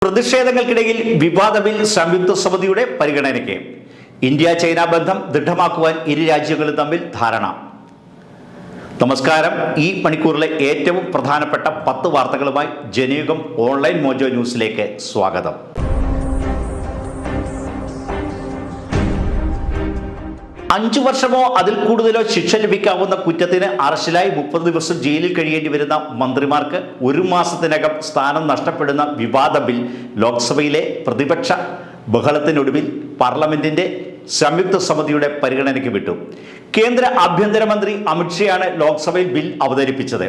പ്രതിഷേധങ്ങൾക്കിടയിൽ വിവാദ ബിൽ സംയുക്ത സമിതിയുടെ പരിഗണനയ്ക്ക്. ഇന്ത്യ ചൈന ബന്ധം ദൃഢമാക്കുവാൻ ഇരു രാജ്യങ്ങളും തമ്മിൽ ധാരണ. നമസ്കാരം. ഈ മണിക്കൂറിലെ ഏറ്റവും പ്രധാനപ്പെട്ട 10 വാർത്തകളുമായി ജനയുഗം ഓൺലൈൻ മോജോ ന്യൂസിലേക്ക് സ്വാഗതം. അഞ്ചു വർഷമോ അതിൽ കൂടുതലോ ശിക്ഷ ലഭിക്കാവുന്ന കുറ്റത്തിന് അറസ്റ്റിലായി 30 ദിവസം ജയിലിൽ കഴിയേണ്ടി വരുന്ന മന്ത്രിമാർക്ക് 1 മാസത്തിനകം സ്ഥാനം നഷ്ടപ്പെടുന്ന വിവാദ ബിൽ ലോക്സഭയിലെ പ്രതിപക്ഷ ബഹളത്തിനൊടുവിൽ പാർലമെന്റിന്റെ സംയുക്ത സമിതിയുടെ പരിഗണനയ്ക്ക് വിട്ടു. കേന്ദ്ര ആഭ്യന്തരമന്ത്രി അമിത്ഷായാണ് ലോക്സഭയിൽ ബിൽ അവതരിപ്പിച്ചത്.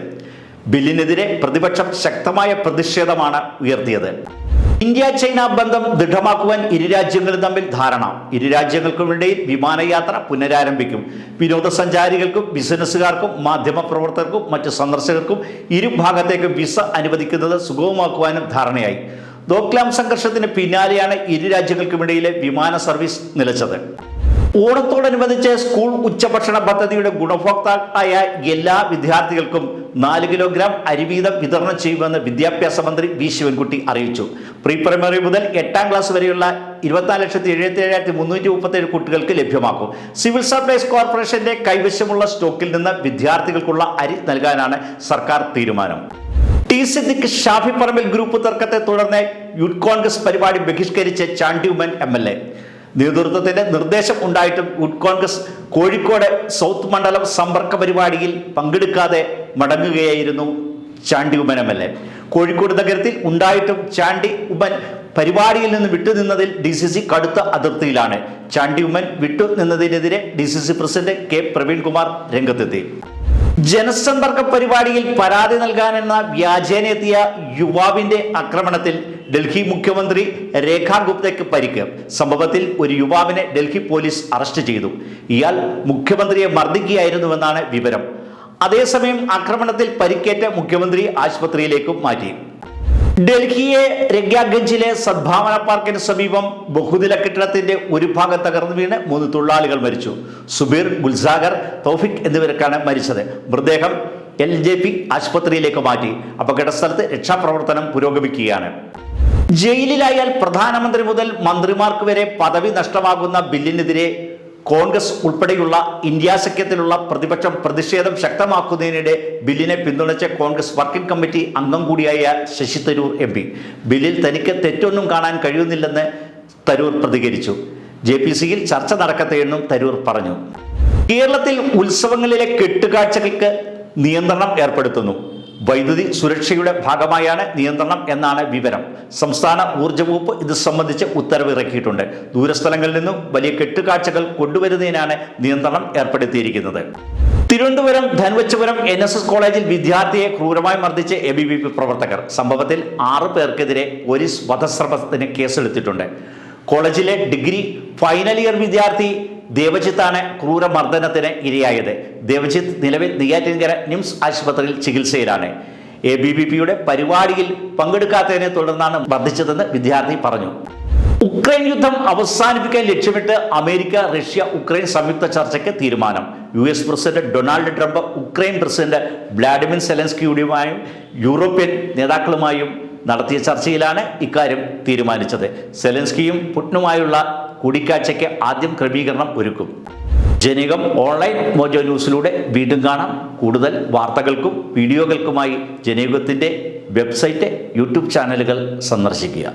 ബില്ലിനെതിരെ പ്രതിപക്ഷം ശക്തമായ പ്രതിഷേധമാണ് ഉയർത്തിയത്. ഇന്ത്യ ചൈന ബന്ധം ദൃഢമാക്കുവാൻ ഇരു രാജ്യങ്ങളും തമ്മിൽ ധാരണ. ഇരു രാജ്യങ്ങൾക്കുമിടയിൽ വിമാനയാത്ര പുനരാരംഭിക്കും. വിനോദസഞ്ചാരികൾക്കും ബിസിനസ്സുകാർക്കും മാധ്യമപ്രവർത്തകർക്കും മറ്റ് സന്ദർശകർക്കും ഇരുഭാഗത്തേക്കും വിസ അനുവദിക്കുന്നത് സുഗമമാക്കുവാനും ധാരണയായി. ദോക്ലാം സംഘർഷത്തിന് പിന്നാലെയാണ് ഇരു രാജ്യങ്ങൾക്കുമിടയിലെ വിമാന സർവീസ് നിലച്ചത്. ഓണത്തോടനുബന്ധിച്ച് സ്കൂൾ ഉച്ചഭക്ഷണ പദ്ധതിയുടെ ഗുണഭോക്താക്കളായ എല്ലാ വിദ്യാർത്ഥികൾക്കും 4 കിലോഗ്രാം അരി വീതം വിതരണം ചെയ്യുമെന്ന് വിദ്യാഭ്യാസ മന്ത്രി വി ശിവൻകുട്ടി അറിയിച്ചു. പ്രീ പ്രൈമറി മുതൽ 8ാം ക്ലാസ് വരെയുള്ള 24,77,337 കുട്ടികൾക്ക് ലഭ്യമാക്കും. സിവിൽ സപ്ലൈസ് കോർപ്പറേഷന്റെ കൈവശമുള്ള സ്റ്റോക്കിൽ നിന്ന് വിദ്യാർത്ഥികൾക്കുള്ള അരി നൽകാനാണ് സർക്കാർ തീരുമാനം. ടി സിദ്ദിഖ് ഷാഫി പറമ്പിൽ ഗ്രൂപ്പ് തർക്കത്തെ തുടർന്ന് യൂത്ത് കോൺഗ്രസ് പരിപാടി ബഹിഷ്കരിച്ച് ചാണ്ടി ഉമ്മൻ MLA. നേതൃത്വത്തിന്റെ നിർദ്ദേശം ഉണ്ടായിട്ടും യൂത്ത് കോൺഗ്രസ് കോഴിക്കോട് സൗത്ത് മണ്ഡലം സമ്പർക്ക പരിപാടിയിൽ പങ്കെടുക്കാതെ മടങ്ങുകയായിരുന്നു ചാണ്ടി ഉമ്മൻ MLA. കോഴിക്കോട് നഗരത്തിൽ ഉണ്ടായിട്ടും ചാണ്ടി ഉമ്മൻ പരിപാടിയിൽ നിന്ന് വിട്ടുനിന്നതിൽ DCC കടുത്ത അതിർത്തിയിലാണ്. ചാണ്ടി ഉമ്മൻ വിട്ടുനിന്നതിനെതിരെ DCC പ്രസിഡന്റ് K പ്രവീൺകുമാർ രംഗത്തെത്തി. ജനസമ്പർക്ക പരിപാടിയിൽ പരാതി നൽകാനെന്ന വ്യാജേനെത്തിയ യുവാവിന്റെ ആക്രമണത്തിൽ ഡൽഹി മുഖ്യമന്ത്രി രേഖാ ഗുപ്തയ്ക്ക് പരിക്ക്. സംഭവത്തിൽ ഒരു യുവാവിനെ ഡൽഹി പോലീസ് അറസ്റ്റ് ചെയ്തു. ഇയാൾ മുഖ്യമന്ത്രിയെ മർദ്ദിക്കുകയായിരുന്നുവെന്നാണ് വിവരം. അതേസമയം ആക്രമണത്തിൽ പരിക്കേറ്റ മുഖ്യമന്ത്രി ആശുപത്രിയിലേക്കും മാറ്റി. ഡൽഹിയെ രഗ്യാഗഞ്ചിലെ സദ്ഭാവന പാർക്കിന് സമീപം ബഹുനില കെട്ടിടത്തിന്റെ ഒരു ഭാഗം തകർന്നു വീണ് 3 തൊഴിലാളികൾ മരിച്ചു. സുബീർ, ഗുൽസാഗർ, തൗഫിക് എന്നിവരൊക്കെയാണ് മരിച്ചത്. മൃതദേഹം LJP ആശുപത്രിയിലേക്ക് മാറ്റി. അപകട സ്ഥലത്ത് രക്ഷാപ്രവർത്തനം പുരോഗമിക്കുകയാണ്. ജയിലിലായാൽ പ്രധാനമന്ത്രി മുതൽ മന്ത്രിമാർക്ക് വരെ പദവി നഷ്ടമാകുന്ന ബില്ലിനെതിരെ കോൺഗ്രസ് ഉൾപ്പെടെയുള്ള ഇന്ത്യ സഖ്യത്തിലുള്ള പ്രതിപക്ഷം പ്രതിഷേധം ശക്തമാക്കുന്നതിനിടെ ബില്ലിനെ പിന്തുണച്ച കോൺഗ്രസ് വർക്കിംഗ് കമ്മിറ്റി അംഗം കൂടിയായ ശശി തരൂർ MP ബില്ലിൽ തനിക്ക് തെറ്റൊന്നും കാണാൻ കഴിയുന്നില്ലെന്ന് തരൂർ പ്രതികരിച്ചു. JPCയിൽ ചർച്ച നടക്കട്ടെയെന്നും തരൂർ പറഞ്ഞു. കേരളത്തിൽ ഉത്സവങ്ങളിലെ കെട്ടുകാഴ്ചകൾക്ക് നിയന്ത്രണം ഏർപ്പെടുത്തുന്നു. വൈദ്യുതി സുരക്ഷയുടെ ഭാഗമായാണ് നിയന്ത്രണം എന്നാണ് വിവരം. സംസ്ഥാന ഊർജ്ജ വകുപ്പ് ഇത് സംബന്ധിച്ച് ഉത്തരവ് ഇറക്കിയിട്ടുണ്ട്. ദൂരസ്ഥലങ്ങളിൽ നിന്നും വലിയ കെട്ടുകാഴ്ചകൾ കൊണ്ടുവരുന്നതിനാണ് നിയന്ത്രണം ഏർപ്പെടുത്തിയിരിക്കുന്നത്. തിരുവനന്തപുരം ധനുവച്ചപുരം NSS കോളേജിൽ വിദ്യാർത്ഥിയെ ക്രൂരമായി മർദ്ദിച്ച് ABVP പ്രവർത്തകർ. സംഭവത്തിൽ 6 പേർക്കെതിരെ പോലീസ് വധശ്രമത്തിന് കേസെടുത്തിട്ടുണ്ട്. കോളേജിലെ ഡിഗ്രി ഫൈനൽ ഇയർ വിദ്യാർത്ഥി ദേവജിത്താണ് ക്രൂരമർദ്ദനത്തിന് ഇരയായത്. ദേവജിത്ത് നിലവിൽ നെയ്യാറ്റിൻകര നിംസ് ആശുപത്രിയിൽ ചികിത്സയിലാണ്. ABVPയുടെ പരിപാടിയിൽ പങ്കെടുക്കാത്തതിനെ തുടർന്നാണ് മർദ്ദിച്ചതെന്ന് വിദ്യാർത്ഥി പറഞ്ഞു. ഉക്രൈൻ യുദ്ധം അവസാനിപ്പിക്കാൻ ലക്ഷ്യമിട്ട് അമേരിക്ക, റഷ്യ, ഉക്രൈൻ സംയുക്ത ചർച്ചയ്ക്ക് തീരുമാനം. US president Donald Trump Ukraine president Vladimir സെലൻസ്കിയുമായും യൂറോപ്യൻ നേതാക്കളുമായും നടത്തിയ ചർച്ചയിലാണ് ഇക്കാര്യം തീരുമാനിച്ചത്. സെലൻസ്കിയും പുടിനുമായുള്ള കൂടിക്കാഴ്ചയ്ക്ക് ആദ്യം ക്രമീകരണം ഒരുക്കും. ജനയുഗം ഓൺലൈൻ മോജോ ന്യൂസിലൂടെ വീണ്ടും കാണാം. കൂടുതൽ വാർത്തകൾക്കും വീഡിയോകൾക്കുമായി ജനയുഗത്തിൻ്റെ വെബ്സൈറ്റ്, YouTube ചാനലുകൾ സന്ദർശിക്കുക.